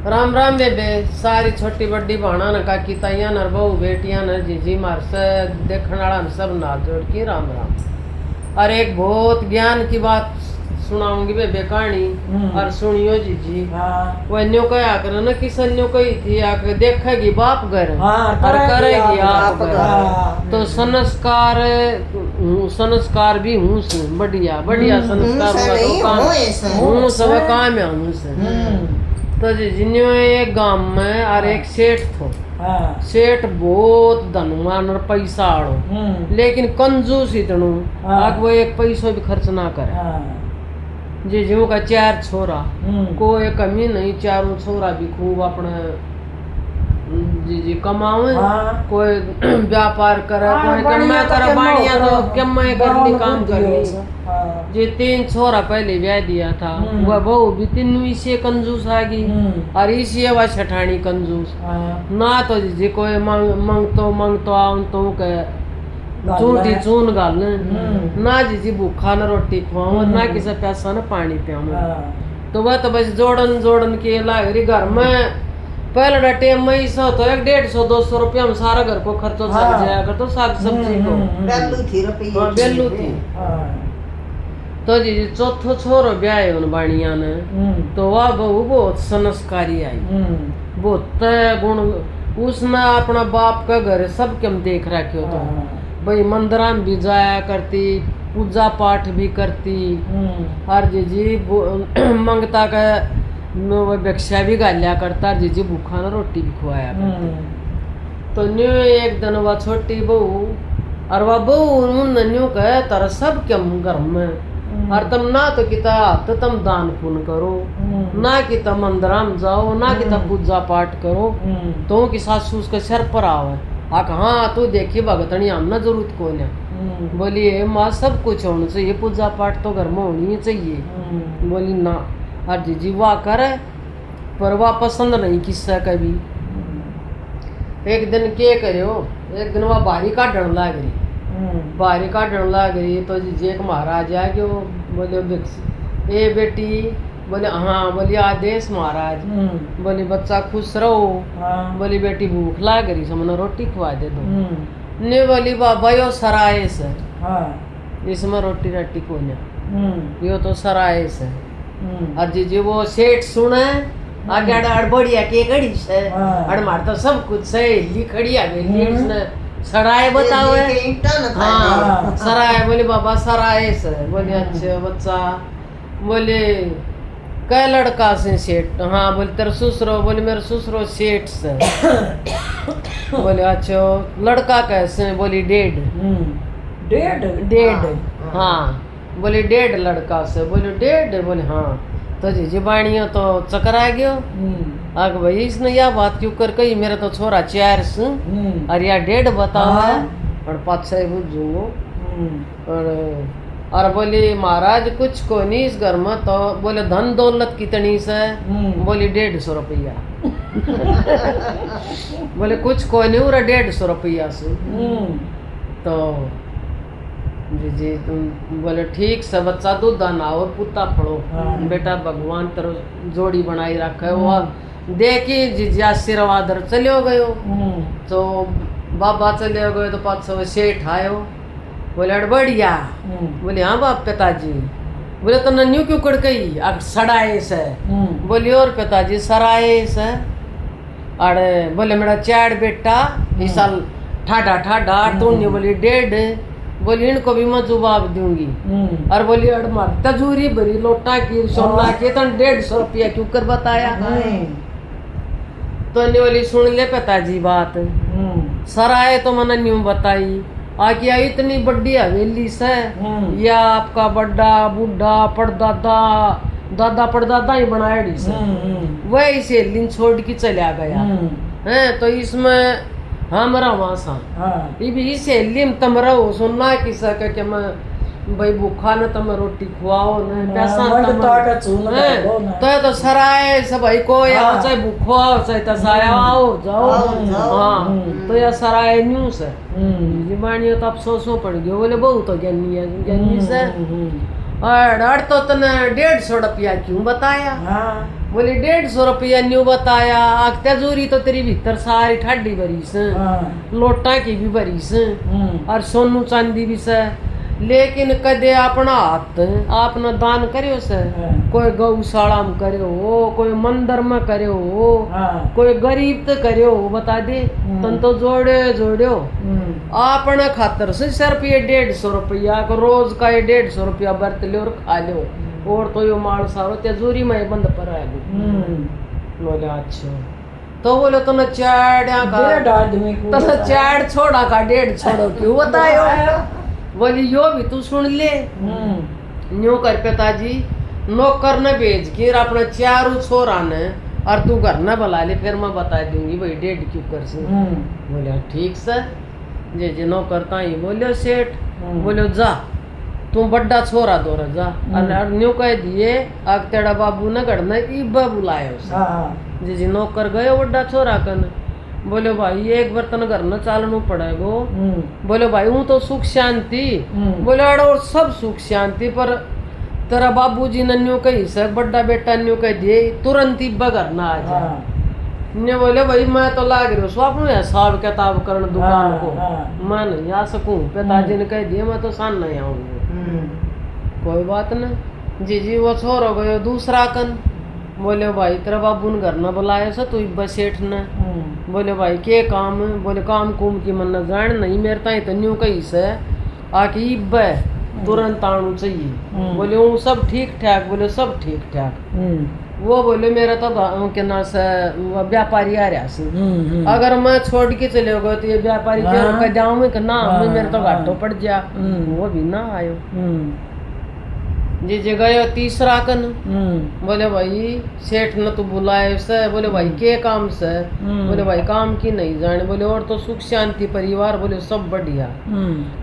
राम राम बेबे सारी छोटी बड़ी भाणा न काकी ताइया न बहू बेटियां न जीजी मार से देखने वाला न सब नाथ जोड़ के राम राम। और एक बहुत ज्ञान की बात सुनाऊंगी बेबे कहानी और सुनियो जीजी। वो अन्यों कहा कर न किस अन्यों कही थी आके देखेगी बाप घर और करेगी आप घर। तो संस्कार संस्कार भी हूँ से बढ़िया बढ़िया संस्कार हुआ तो काम हूँ सब काम है हूँ से। तो जिन्हों एक गांव में और एक सेठ थो। सेठ बहुत धनवान और पैसा आड़ो लेकिन कंजूस इतनो आग वो एक पैसों भी खर्च ना करे। जी जो का 4 छोरा कोई कमी नहीं, चारों छोरा भी खूब अपने जी कमावे। कोई व्यापार करे कोई कमा करे बाड़िया तो कमाए करनी काम करनी। जी 3 छोरा पहले ब्याह दिया था वह बहू भी 3 से कंजूस आ गई और इसी वह छठानी कंजूस ना तो जी कोई मांगतो आऊं तो के चूटी चून गाल ना जी भूखा न रोटी खुआऊं ना किसी पैसा न पानी पियाऊं। तो वह तो बस जोड़न जोड़न के लाग घर में पहले टाइम में सौ तो 150-200 रुपया में सारा घर को खर्चो चल जाया कर तो साग सब्जी को बेलू थी। तो जी चौथो छोरो ब्याह उन बाणिया ने तो वह बहू बहुत संस्कारी आई बहुत गुण उसने अपना बाप का घर सब कम देख रखे हो। तो भाई मंदिरा में भी जाया करती पूजा पाठ भी करती और जी मंगता का भिक्षा भी गालिया करता जी भूखा ना रोटी भी खुआया करती। तो न्यू एक दिन वह छोटी बहू और वह बहू न्यू कहे तारा सब क्या घर में और तुम ना तो किता तो तुम दान पुण्य करो ना कि तुम मंदिरा में जाओ ना कि तुम पूजा पाठ करो तो कि सासू उसके सर पर आवे आक हाँ तू देखी भगतनी हमने जरूरत को ना। बोली माँ सब कुछ होना चाहिए पूजा पाठ तो घर में होनी ही चाहिए। बोली ना और जी वाह करे पर वाह पसंद नहीं किस्सा कभी। एक दिन क्या करे हो एक दिन वह बाहरी काटन लाग रही बाहरी काटन लाग रही तो जी एक महाराज आ गयो बोले ए बेटी बोले हाँ बोली आदेश महाराज। बोली बच्चा खुश रहो बोली बेटी भूख लाग रही समझ रोटी खुआ दे दो ने बोली बाबा यो सराय से इसमें रोटी रट्टी को ना यो तो सराय से। और जी वो सेठ सुने आगे अड़ बढ़िया के गड़ी से अड़ मार तो सब कुछ से लिखड़ी आ गई ने सराय बताओ हाँ सराय। बोले बाबा सराय से। बोले अच्छा बच्चा बोले कै लड़का से सेठ हाँ बोले तेरा ससुरो बोले मेरा ससुरो सेठ से। बोले अच्छा लड़का कैसे बोली 1.5 हाँ बोले 1.5 लड़का से। बोले 1.5 बोले हाँ तो जी बाणियों तो चक्कर आ गयो आग भाई इसने यह बात क्यों कर कही मेरा तो छोरा 4 से और या 1.5 बताओ और 5 से बुझूंगो और बोली महाराज कुछ को नहीं इस घर में तो बोले धन दौलत कितनी से बोली 150 रुपया। बोले कुछ को नहीं उरा 150 रुपया से। तो जी बोले ठीक से बच्चा दूध दाना और पुता फड़ो बेटा भगवान तेरो जोड़ी बनाई रखे वो देखी जी आशीर्वाद चलो गयो। तो बाबा चले गए तो 500 सेठ आयो बोले बढ़िया। बोले हाँ बाप पिताजी। बोले तो नन्यू क्यों कड़कई सड़ाए से। बोली और पिताजी सराय से। अरे बोले मेरा 4 बेटा इस साल ठाडा तो बोली 1.5 बोली इनको भी मैं जवाब दूंगी और बोली अड़मार तजूरी भरी लोटा की सोना के तो 150 रुपया क्यों कर बताया। तो बोली सुन ले पिताजी बात सराय तो मैंने न्यू बताई आके इतनी बड़ी हवेली से या आपका बड़ा बूढ़ा पड़दादा दादा पड़दादा ही बनाया से वही से लिन छोड़ के चला गया है। तो इसमें हमारा वहाँ ये भी इसे लिम तम रहो सुनना कि सके कि मैं भाई भूखा न तम रोटी खुआओ न पैसा तो सराय सब भाई को या चाहे भूखो आओ चाहे तसाया आओ जाओ हाँ तो या सराय न्यू से बाणी तो अफसोसों पड़ गयो। बोले बहुत तो ज्ञानी है ज्ञानी से और तो तने 150 रुपया क्यों बताया? हाँ बोले 150 रुपया न्यू बताया, आग तेजूरी तो तेरी भीतर सारी ठाडी भरीस, हाँ लोटा की भी भरीस और सोनू चांदी भी से, लेकिन कदे अपना हाथ आपने दान करियो से, कोई गौशाला में करियो हो, कोई मंदिर में करियो हो, हाँ कोई गरीब तो करियो हो, बता दे तन तो जोड़े जोड़ियो आपने खातर से सिर्फ ये 150 रुपया को रोज का ये 150 रुपया बरत लो और खा लो, और तो यो माल सारो तेजूरी में बंद पर बोले अच्छा तो बोले तो न चार आदमी को तो न चार छोड़ा का 150 छोड़ो क्यों बतायो? बोली यो भी तू सुन ले, न्यू कर पिताजी नौकर न भेज के अपने चारों छोरा ने और तू घर न बुला ले, फिर मैं बता दूंगी भाई 150 क्यों कर से। बोले ठीक सर, जे नौकर ताई बोलो सेठ, बोलो जा तू बड्डा छोरा दो जा, और न्यू कह दिए आग तेरा बाबू न घर न इब्बा बुलायो जे नौकर गयो बड्डा छोरा कन, बोले भाई एक बर्तन घर न चालनू पड़ेगो, बोले भाई हूँ तो सुख शांति, बोले और सब सुख शांति, पर तेरा बाबूजी ने न्यू कही सर बड्डा बेटा न्यू कह दिए तुरंत ही बगर ना आ जा। ने बोले भाई मैं तो लाग रही हूँ स्वप्न हिसाब किताब करने दुकान को, मैं नहीं आ सकूं, पिताजी ने कह दिए मैं तो सान नहीं आऊंगा। कोई बात नहीं जी वो छोड़ गयो दूसरा कन, बोले भाई तेरा बाबू ने घर न बुलाया से तू इब्बा सेठ न, बोले भाई के काम, बोले काम कुम की मन न जान नहीं मेरे ताई तो न्यू कही से आके इब्बा तुरंत आनू चाहिए, बोले वो सब ठीक ठाक, बोले सब ठीक ठाक। वो बोले मेरा तो गाँव के ना से व्यापारी आ रहा से, अगर मैं छोड़ के चले गए तो ये व्यापारी के जाऊँ में ना मेरे तो घाटो पड़ जा, वो भी ना आयो जी गयो तीसरा कन, बोले भाई सेठ न तू बुलाए से, बोले भाई के काम से, बोले भाई काम की नहीं जाने, बोले और तो सुख शांति परिवार, बोले सब बढ़िया,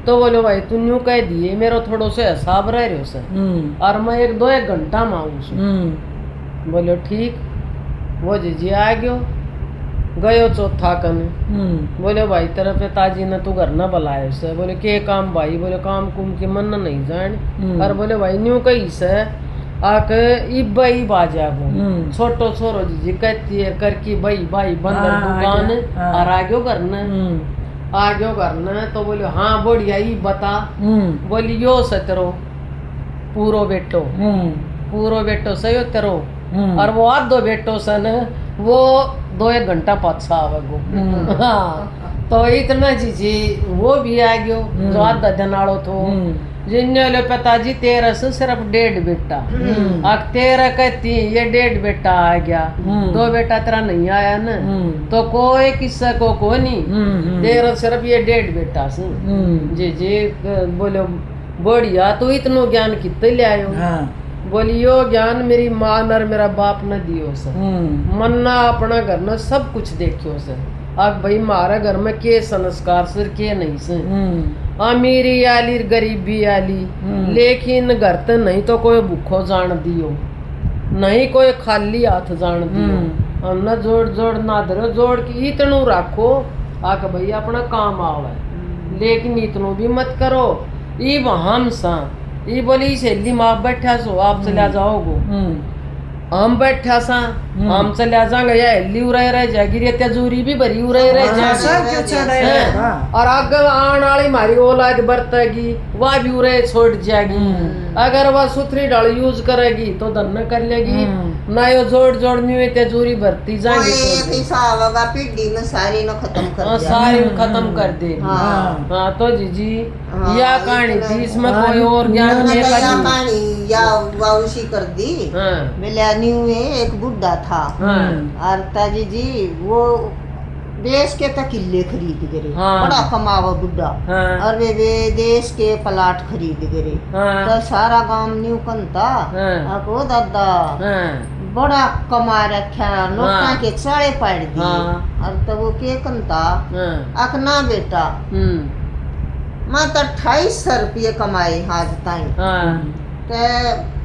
तो बोले भाई तू न्यू कह दिए मेरा थोड़ो से हिसाब रह रहे से और मैं 1-2 घंटा में आऊँ। बोले ठीक, वो जी आ गयो चौथा कन, बोले भाई तेरे पिताजी ने तू घर न बुलाए से, बोले के काम भाई, बोले काम कुम की मन नहीं जान, और बोले भाई न्यू कही से आके इब्बा ही बाजा गो छोटो छोरो जी कहती है करके भाई भाई बंदर दुकान और आ गयो घर न, तो बोले हाँ बढ़िया ही बता, बोली यो से तेरो पूरो बेटो सही हो तेरो, और वो आधो बेटो सन वो 2-1 घंटा पाछा आवेगो। हाँ तो इतना जी वो भी आ गयो जो आधा जनाड़ो थो, जिन्ने पिताजी तेरा से सिर्फ 1.5 बेटा, अब तेरा कहती ये 1.5 बेटा आ गया, 2 बेटा तेरा नहीं आया न, तो कोई किस्सा को नहीं, तेरा सिर्फ ये 1.5 बेटा से जी बोले बढ़िया तू इतनो ज्ञान कितने ले आयो? बोली यो ज्ञान मेरी माँ और मेरा बाप ने दियो सर, मन्ना अपना घर में सब कुछ देखियो सर, अब भाई मारा घर में के संस्कार सर के नहीं सर, अमीरी आली गरीबी आली, लेकिन घर तो नहीं तो कोई भूखो जान दियो, नहीं कोई खाली हाथ जान दियो, न जोड़ जोड़ ना धरो, जोड़ के इतनू रखो आके भाई अपना काम आवे, लेकिन इतनो भी मत करो ये हम सा ये बोली सहेली माँ बैठा सो आप चला जाओगो, हम बैठा सा हम चला जाएंगे या हेली उड़ाई रह जाएगी, रेत्या जूरी भी भरी उड़ाई रह जाएगी, और अगर आने वाली हमारी औलाद बरतेगी वह भी उड़ाई छोड़ जाएगी, अगर वह सुथरी डाल यूज करेगी तो धन कर लेगी, ना यो जोड़ जोड़नी हुई तेजूरी भरती जाएगी, पीढ़ी में सारी न खत्म कर देगी। हाँ तो जी या कहानी थी, इसमें कोई और ज्ञान नहीं कहानी या वाउसी कर दी। मिलानी हुए एक बुढ़ा था, आरता जी वो देश के तक किले खरीद गए, बड़ा कमावा बुढ़ा, और वे देश के प्लाट खरीद गए, तो सारा गांव न्यू कंता को दादा बड़ा कमा रखा, नोटा के चाड़े पाड़ दिए, और तो वो के कंता अकना बेटा मैं तो 2800 रुपये कमाए आज ताई, ते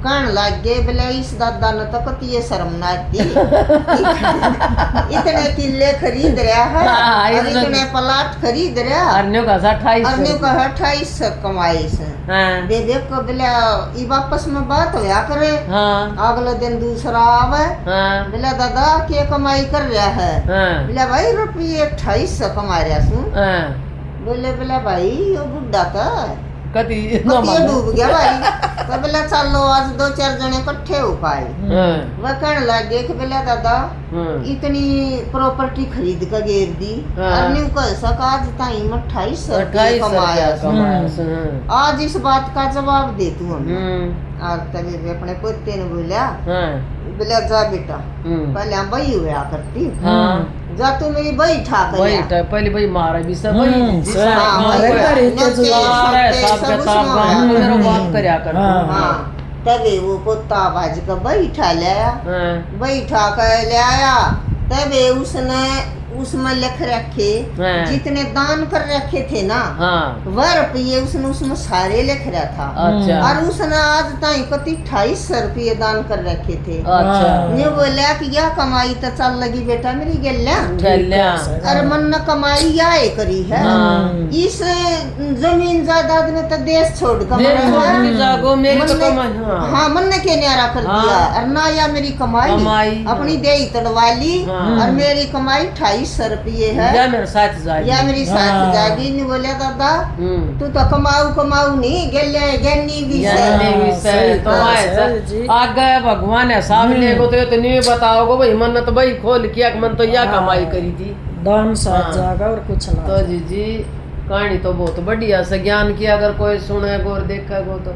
कहन लग गए बोले इस दादा ने तो कती ये शर्म ना आती इतने किले खरीद रहा है हाँ, और इतने प्लाट खरीद रहा अन्यों का 28 अन्यों का 28 कमाई से हाँ बेबे को बोले ई वापस में बात होया करे हाँ अगले दिन दूसरा आवे हाँ बोले दादा क्या कमाई कर रहा है हाँ बोले भाई रुपये 28 कमा रहा सू हाँ बोले बोले भाई वो बुढ़ा था कति ये डूब गया भाई तो बोले चलो आज 2-4 जने इकट्ठे हो पाए वह कहने लगे कि बोले दादा इतनी प्रॉपर्टी खरीद कर गेर दी और न्यू कह सका आज टाइम 28 रुपये कमाया आज इस बात का जवाब दे तू हमें और तभी अपने पोते ने बोला बोले जा बेटा पहले हम बही हुआ करती जा तू मेरी बही ठा कर वही पहले भाई मारा भी सब बात करया कर तभी वो पोता भाज का बैठा लाया बैठा कर ले आया तभी उसने उसमें लिख रखे जितने दान कर रखे थे ना वह रुपये उसने उसमें सारे लिख रहा था और उसने आज तक कति 28 रुपये दान कर रखे थे ये बोला कि यह कमाई तो चल लगी बेटा मेरी गल्या और मन न कमाई या करी है इस जमीन जायदाद में तो देश छोड़ कर हाँ मन ने के न्यारा कर दिया और ना या मेरी कमाई अपनी दे तड़वा ली और मेरी कमाई 28 रुपये है या मेरे साथ जाएगी या मेरी साथ जाएगी नहीं बोले दादा तू तो कमाऊ नहीं गन्नी भी तो आगे भगवान है सामने को तो नहीं बताओगे भाई मन तो भाई खोल किया मन तो यह कमाई करी थी दान साथ जाएगा और कुछ ना तो जी कहानी तो बहुत बढ़िया से ज्ञान की अगर कोई सुनेगा और देखेगा तो